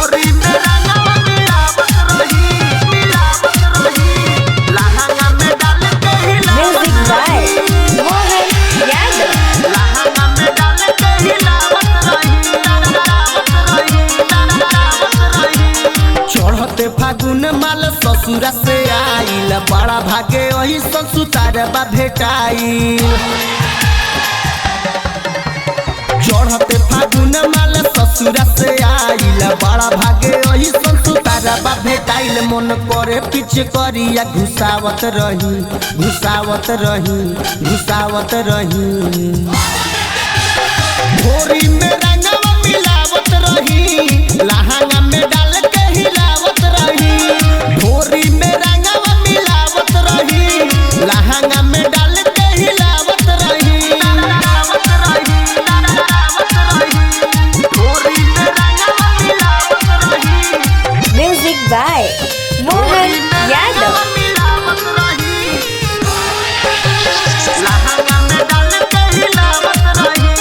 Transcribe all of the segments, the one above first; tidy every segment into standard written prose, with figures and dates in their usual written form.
ढोरी में रंगवा मिलावत रही लहंगा में डाल के म्यूजिक बाय मोहन यादव। लहंगा में डाल के हिलावत रही चढ़ते फागुन माल ससुरा से आइल बड़ा भागे वही ससुतार बा भेटाइल। चढ़ते फागुन माल ससुरा से आइल बड़ा भागे वही ससुतार बा भेटाइल। मन करे पीछे करिया घुसावत रही ढोरी में रंगवा मिलावत रही लहंगा में डाल के हिलावत रही। ढोरी में रंगवा मिलावत रही लहंगा में डाल के हिलावत रही ढोरी में रंगवा मिलावत रही म्यूजिक बाय मोहन यादव। लहंगा में डाल के हिलावत रही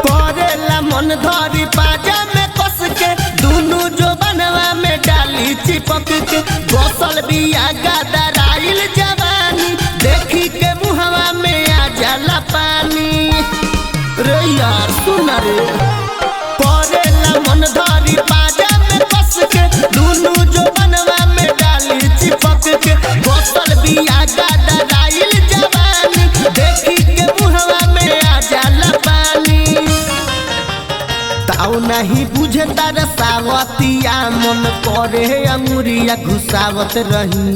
करेला मन धरी पाजा में कस के दुनु जो बनवा में डाली चिपक के बसल बिया गदराइल जवानी देखी के मुहवा में आ जाला पानी रे यार सुन रे करेला मन धरी पाजा में कस के दुनु जो बनवा में डाली चिपक के बसल बिया गदराइल जवानी देखी के मुहवा में आ जाला पानी। ताऊ नहीं बुझे तार सावतिया मन करे अंगुरिया घुसावत रही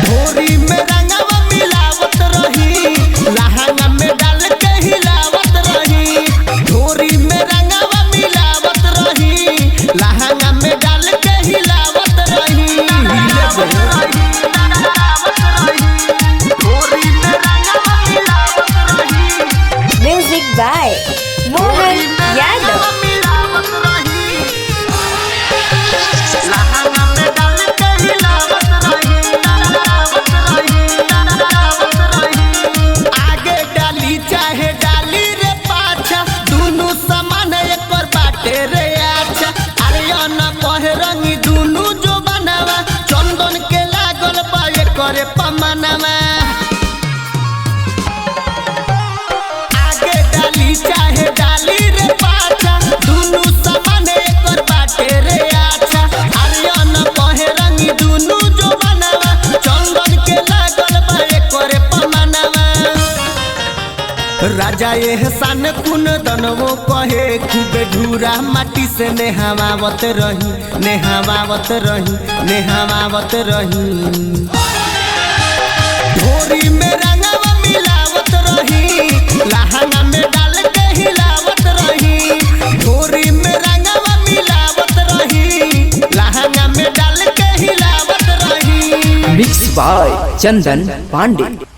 ढोरी में रंगवा मिलावत रही लहंगा में डाल के हिलावत रही। ढोरी में रंगवा मिलावत रही लहंगा में डाल के हिलावत रही ढोरी में रंगवा मिलावत रही म्यूजिक बाय मोहन यादव। लहंगा में डाल के हिलावत रही आगे डाली चाहे डाली रे पाछा दुनु समान एक बाटे रे अच्छा। अरे ना कहे रंगी दुनु जो बनावा चंदन के लागल बा करे पमनवा। आगे डाली चाहे डाली रे पाछा दुनु समान एक बाटे रे अच्छा। अरे ना कहे रंगी दुनु जो बनावा चंदन के लागल बा करे पमनवा। राजा एहसान कुन दनवो कहे खूबे ढूरा माटी से नेहावत रही ढोरी में रंगवा मिलावत रही लहंगा में डाल के हिलावत रही। ढोरी में रंगवा मिलावत रही लहंगा में डाल के हिलावत रही। Mix by Chandan Pandey.